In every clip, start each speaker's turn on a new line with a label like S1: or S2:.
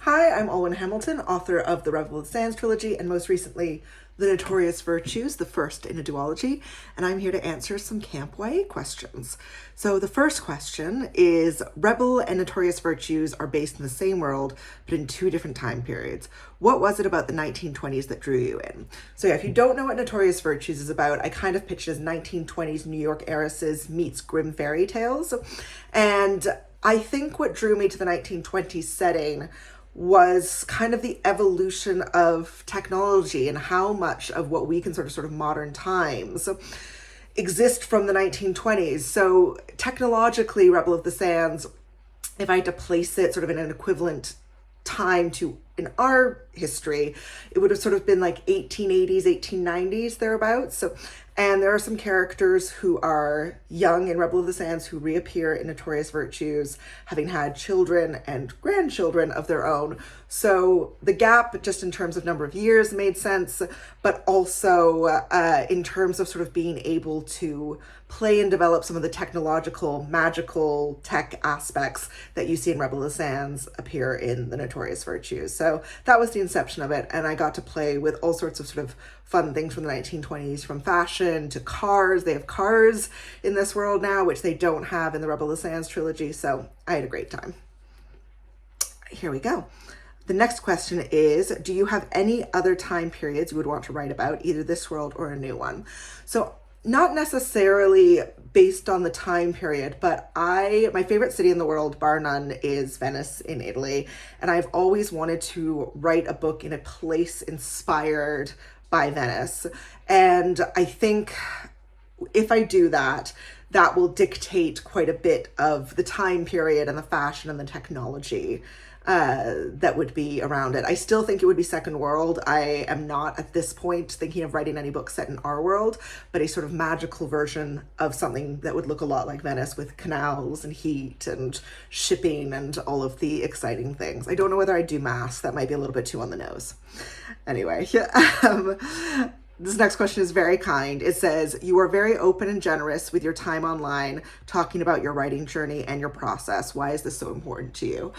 S1: Hi, I'm Alwyn Hamilton, author of the Revel of the Sands trilogy and most recently The Notorious Virtues, the first in a duology, and I'm here to answer some Camp YA questions. So the first question is, Rebel and Notorious Virtues are based in the same world, but in two different time periods. What was it about the 1920s that drew you in? So yeah, if you don't know what Notorious Virtues is about, I kind of pitch it as 1920s New York heiresses meets grim fairy tales. And I think what drew me to the 1920s setting was kind of the evolution of technology and how much of what we consider sort of modern times exist from the 1920s. So technologically, Rebel of the Sands, if I had to place it sort of in an equivalent time to in our history, it would have sort of been like 1880s, 1890s, thereabouts. So, and there are some characters who are young in Rebel of the Sands who reappear in Notorious Virtues, having had children and grandchildren of their own. So the gap, just in terms of number of years, made sense, but also in terms of sort of being able to play and develop some of the technological, magical tech aspects that you see in Rebel of the Sands appear in the Notorious Virtues. So that was the inception of it, and I got to play with all sorts of sort of fun things from the 1920s, from fashion to cars. They have cars in this world now, which they don't have in the Rebel of the Sands trilogy, so I had a great time. Here we go. The next question is, do you have any other time periods you would want to write about, either this world or a new one? So not necessarily based on the time period, but my favorite city in the world, bar none, is Venice in Italy. And I've always wanted to write a book in a place inspired by Venice. And I think if I do that, that will dictate quite a bit of the time period and the fashion and the technology that would be around it. I still think it would be Second World. I am not at this point thinking of writing any books set in our world, but a sort of magical version of something that would look a lot like Venice, with canals and heat and shipping and all of the exciting things. I don't know whether I'd do mass. That might be a little bit too on the nose. Anyway, this next question is very kind. It says, you are very open and generous with your time online, talking about your writing journey and your process. Why is this so important to you?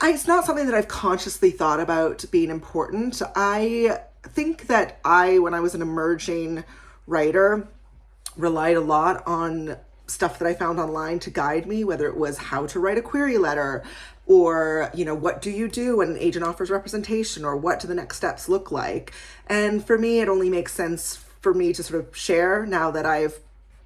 S1: It's not something that I've consciously thought about being important. I think that when I was an emerging writer, relied a lot on stuff that I found online to guide me, whether it was how to write a query letter, or, what do you do when an agent offers representation, or what do the next steps look like? And for me, it only makes sense for me to sort of share now that I've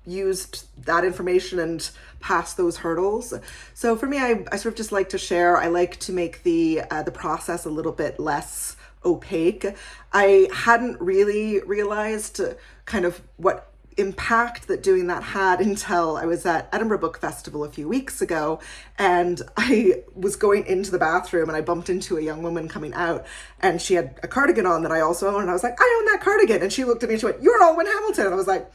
S1: used that information and passed those hurdles. So for me, I sort of just like to share. I like to make the process a little bit less opaque. I hadn't really realized kind of what impact that doing that had until I was at Edinburgh Book Festival a few weeks ago, and I was going into the bathroom and I bumped into a young woman coming out, and she had a cardigan on that I also own, and I was like, I own that cardigan. And she looked at me and she went, "You're Alwyn Hamilton." And I was like,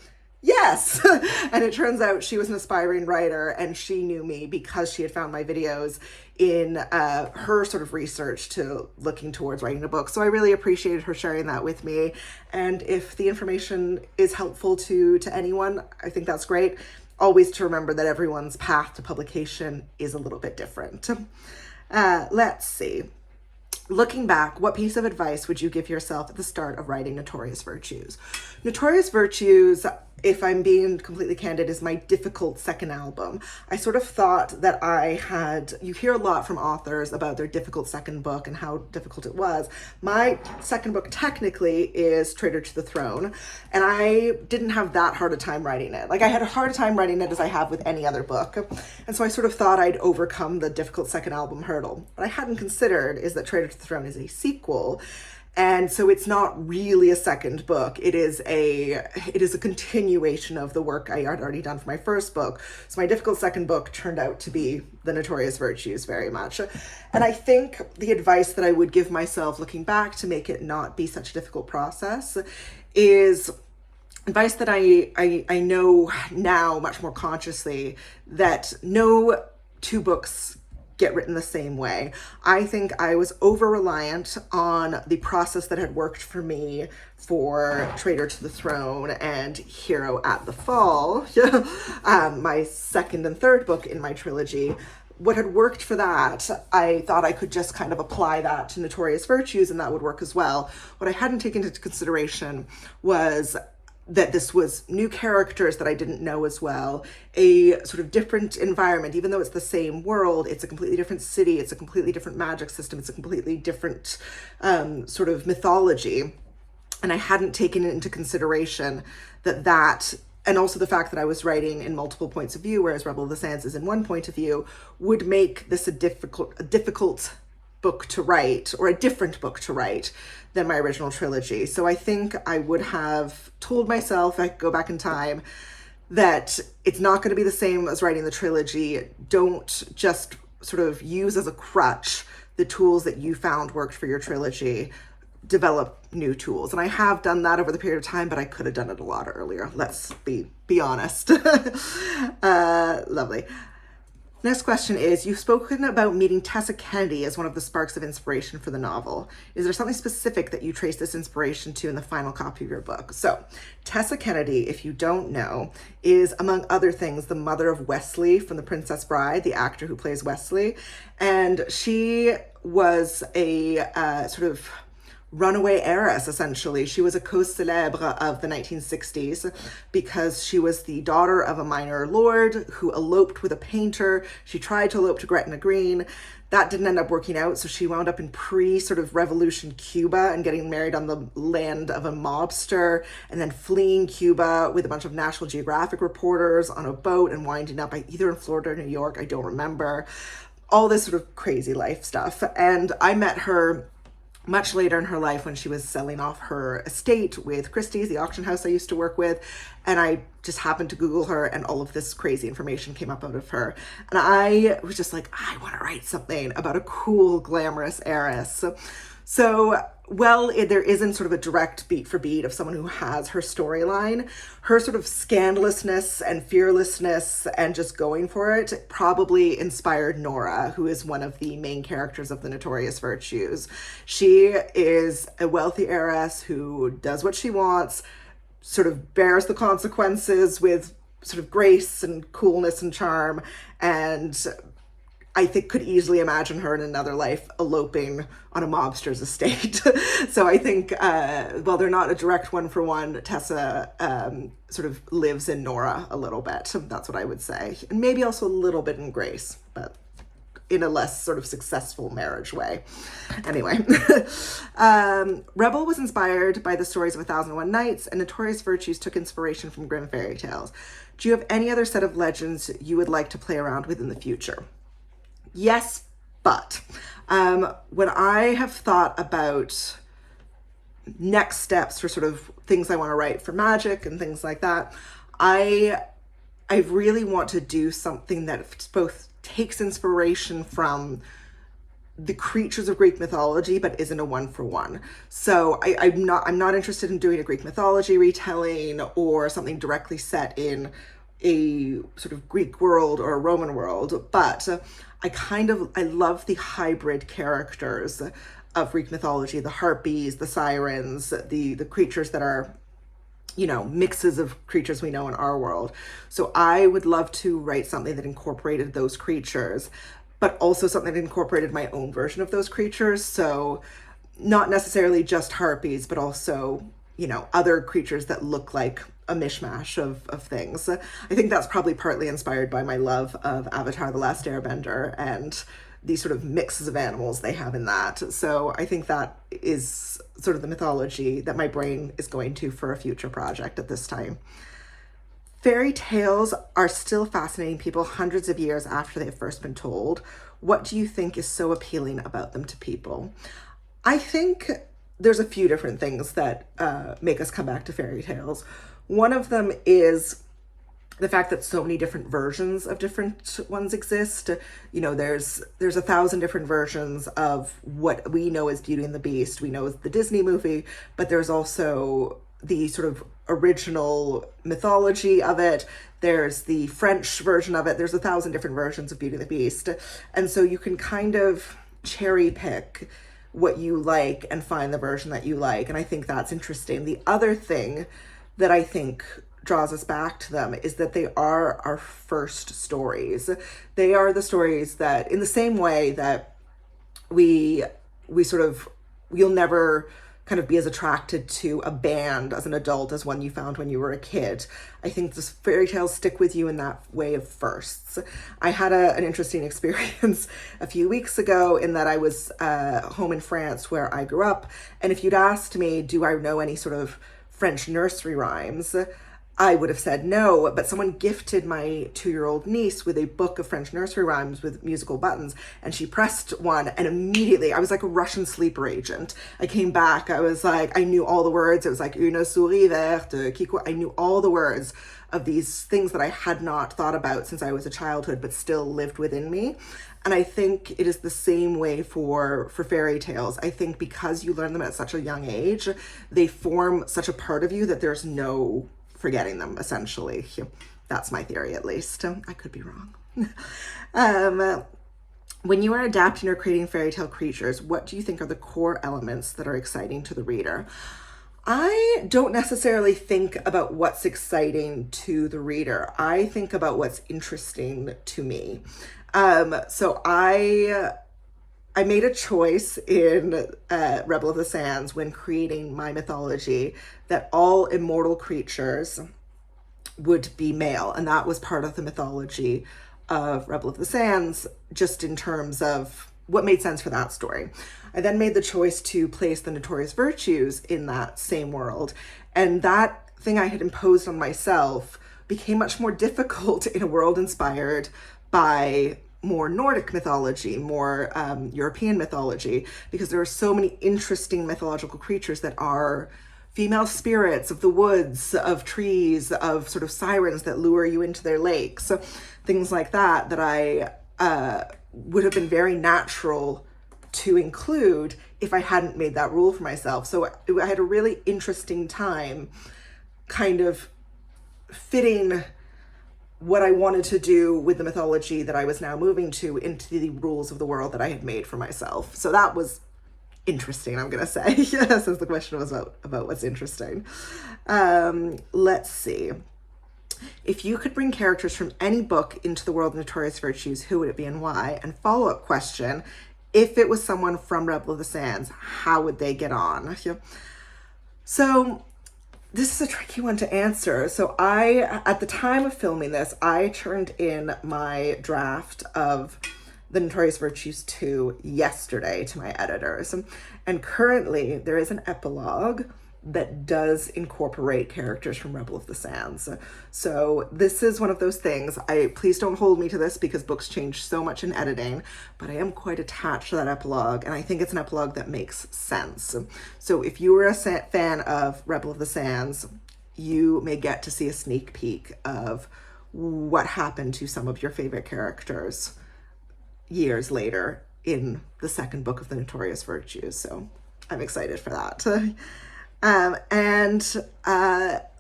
S1: yes. And it turns out she was an aspiring writer, and she knew me because she had found my videos in her sort of research to looking towards writing a book. So I really appreciated her sharing that with me. And if the information is helpful to anyone, I think that's great. Always to remember that everyone's path to publication is a little bit different. Let's see. Looking back, what piece of advice would you give yourself at the start of writing Notorious Virtues? Notorious Virtues, if I'm being completely candid, is my difficult second album. I sort of thought that you hear a lot from authors about their difficult second book and how difficult it was. My second book technically is Traitor to the Throne, and I didn't have that hard a time writing it. Like, I had a hard time writing it as I have with any other book. And so I sort of thought I'd overcome the difficult second album hurdle. What I hadn't considered is that Traitor to the Throne is a sequel. And so it's not really a second book. It is a continuation of the work I had already done for my first book. So my difficult second book turned out to be The Notorious Virtues very much. And I think the advice that I would give myself looking back to make it not be such a difficult process is advice that I know now much more consciously, that no two books get written the same way. I think I was over-reliant on the process that had worked for me for Traitor to the Throne and Hero at the Fall, my second and third book in my trilogy. what had worked for that, I thought I could just kind of apply that to Notorious Virtues and that would work as well. What I hadn't taken into consideration was that this was new characters that I didn't know as well, a sort of different environment. Even though it's the same world, it's a completely different city, it's a completely different magic system, it's a completely different sort of mythology. And I hadn't taken into consideration that, and also the fact that I was writing in multiple points of view, whereas Rebel of the Sands is in one point of view, would make this a difficult book to write, or a different book to write than my original trilogy. So I think I would have told myself, I could go back in time, that it's not going to be the same as writing the trilogy. Don't just sort of use as a crutch the tools that you found worked for your trilogy. Develop new tools. And I have done that over the period of time, but I could have done it a lot earlier. Let's be honest. Lovely. Next question is, you've spoken about meeting Tessa Kennedy as one of the sparks of inspiration for the novel. Is there something specific that you trace this inspiration to in the final copy of your book? So, Tessa Kennedy, if you don't know, is, among other things, the mother of Wesley from The Princess Bride, the actor who plays Wesley. And she was a sort of runaway heiress, essentially. She was a cause célèbre of the 1960s because she was the daughter of a minor lord who eloped with a painter. She tried to elope to Gretna Green. That didn't end up working out, so she wound up in sort of revolution Cuba and getting married on the land of a mobster, and then fleeing Cuba with a bunch of National Geographic reporters on a boat and winding up either in Florida or New York, I don't remember. All this sort of crazy life stuff. And I met her much later in her life when she was selling off her estate with Christie's, the auction house I used to work with. And I just happened to Google her and all of this crazy information came up out of her. And I was just like, I want to write something about a cool, glamorous heiress. So, well, there isn't sort of a direct beat for beat of someone who has her storyline. Her sort of scandalousness and fearlessness and just going for it probably inspired Nora, who is one of the main characters of the Notorious Virtues. She is a wealthy heiress who does what she wants, sort of bears the consequences with sort of grace and coolness and charm, and I think could easily imagine her in another life eloping on a mobster's estate. So I think, while they're not a direct one-for-one, Tessa sort of lives in Nora a little bit. That's what I would say. And maybe also a little bit in Grace, but in a less sort of successful marriage way. Anyway, Rebel was inspired by the stories of 1001 Nights, and Notorious Virtues took inspiration from Grimm fairy tales. Do you have any other set of legends you would like to play around with in the future? Yes, but when I have thought about next steps for sort of things I want to write for magic and things like that, I really want to do something that both takes inspiration from the creatures of Greek mythology, but isn't a one-for-one. So I'm not interested in doing a Greek mythology retelling or something directly set in a sort of Greek world or a Roman world, but I love the hybrid characters of Greek mythology, the harpies, the sirens, the creatures that are, mixes of creatures we know in our world. So I would love to write something that incorporated those creatures, but also something that incorporated my own version of those creatures. So not necessarily just harpies, but also, other creatures that look like a mishmash of things. I think that's probably partly inspired by my love of Avatar: The Last Airbender and the sort of mixes of animals they have in that. So I think that is sort of the mythology that my brain is going to for a future project at this time. Fairy tales are still fascinating people hundreds of years after they've first been told. What do you think is so appealing about them to people? I think there's a few different things that make us come back to fairy tales. One of them is the fact that so many different versions of different ones exist. There's 1,000 different versions of what we know as Beauty and the Beast. We know the Disney movie, but there's also the sort of original mythology of it. There's the French version of it. There's 1,000 different versions of Beauty and the Beast. And so you can kind of cherry pick what you like and find the version that you like. And I think that's interesting. The other thing that I think draws us back to them is that they are our first stories. They are the stories that, in the same way that we sort of, you'll never kind of be as attracted to a band as an adult as one you found when you were a kid. I think this fairy tales stick with you in that way of firsts. I had an interesting experience a few weeks ago in that I was home in France where I grew up. And if you'd asked me, do I know any sort of French nursery rhymes, I would have said no, but someone gifted my 2-year-old niece with a book of French nursery rhymes with musical buttons, and she pressed one, and immediately I was like a Russian sleeper agent. I came back, I was like, I knew all the words. It was like une souris verte, Kiko. I knew all the words of these things that I had not thought about since I was a childhood, but still lived within me. And I think it is the same way for fairy tales. I think because you learn them at such a young age, they form such a part of you that there's no forgetting them, essentially. That's my theory, at least. I could be wrong. When you are adapting or creating fairy tale creatures, what do you think are the core elements that are exciting to the reader? I don't necessarily think about what's exciting to the reader. I think about what's interesting to me. So I made a choice in Rebel of the Sands when creating my mythology that all immortal creatures would be male. And that was part of the mythology of Rebel of the Sands, just in terms of what made sense for that story. I then made the choice to place the Notorious Virtues in that same world. And that thing I had imposed on myself became much more difficult in a world inspired by more Nordic mythology, more European mythology, because there are so many interesting mythological creatures that are female spirits of the woods, of trees, of sort of sirens that lure you into their lakes. So things like that I would have been very natural to include if I hadn't made that rule for myself. So I had a really interesting time kind of fitting what I wanted to do with the mythology that I was now moving to into the rules of the world that I had made for myself. So that was interesting, I'm gonna say, since the question was about what's interesting. Let's see. If you could bring characters from any book into the world of Notorious Virtues, who would it be and why? And follow-up question, if it was someone from Rebel of the Sands, how would they get on? So this is a tricky one to answer. So at the time of filming this, I turned in my draft of The Notorious Virtues 2 yesterday to my editors. And currently there is an epilogue that does incorporate characters from Rebel of the Sands. So this is one of those things. Please don't hold me to this because books change so much in editing, but I am quite attached to that epilogue, and I think it's an epilogue that makes sense. So if you were a fan of Rebel of the Sands, you may get to see a sneak peek of what happened to some of your favorite characters years later in the second book of the Notorious Virtues. So I'm excited for that.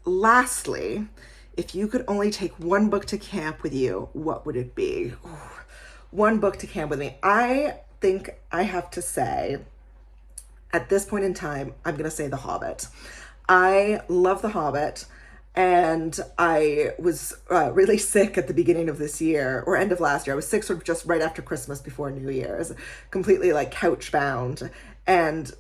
S1: Lastly, if you could only take one book to camp with you, what would it be? Ooh, one book to camp with me. I think I have to say, at this point in time, I'm going to say The Hobbit. I love The Hobbit. And I was really sick at the beginning of this year, or end of last year. I was sick sort of just right after Christmas, before New Year's, completely like couch bound. And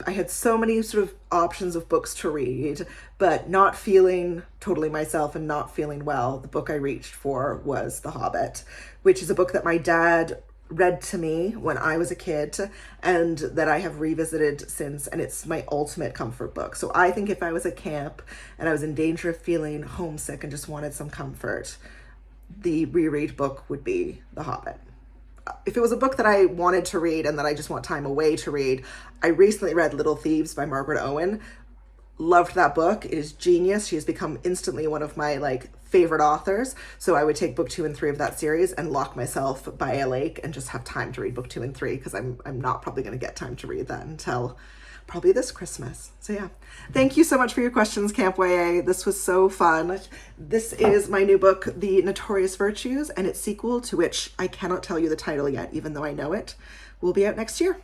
S1: I had so many sort of options of books to read, but not feeling totally myself and not feeling well. The book I reached for was The Hobbit, which is a book that my dad read to me when I was a kid and that I have revisited since, and it's my ultimate comfort book. So I think if I was at camp and I was in danger of feeling homesick and just wanted some comfort, the reread book would be The Hobbit. If it was a book that I wanted to read and that I just want time away to read, I recently read Little Thieves by Margaret Owen. Loved that book. It is genius. She has become instantly one of my favorite authors. So I would take book 2 and 3 of that series and lock myself by a lake and just have time to read book 2 and 3, because I'm not probably going to get time to read that until probably this Christmas. So yeah, thank you so much for your questions, Camp YA. This was so fun. This is my new book, The Notorious Virtues, and its sequel, to which I cannot tell you the title yet, even though I know it, will be out next year.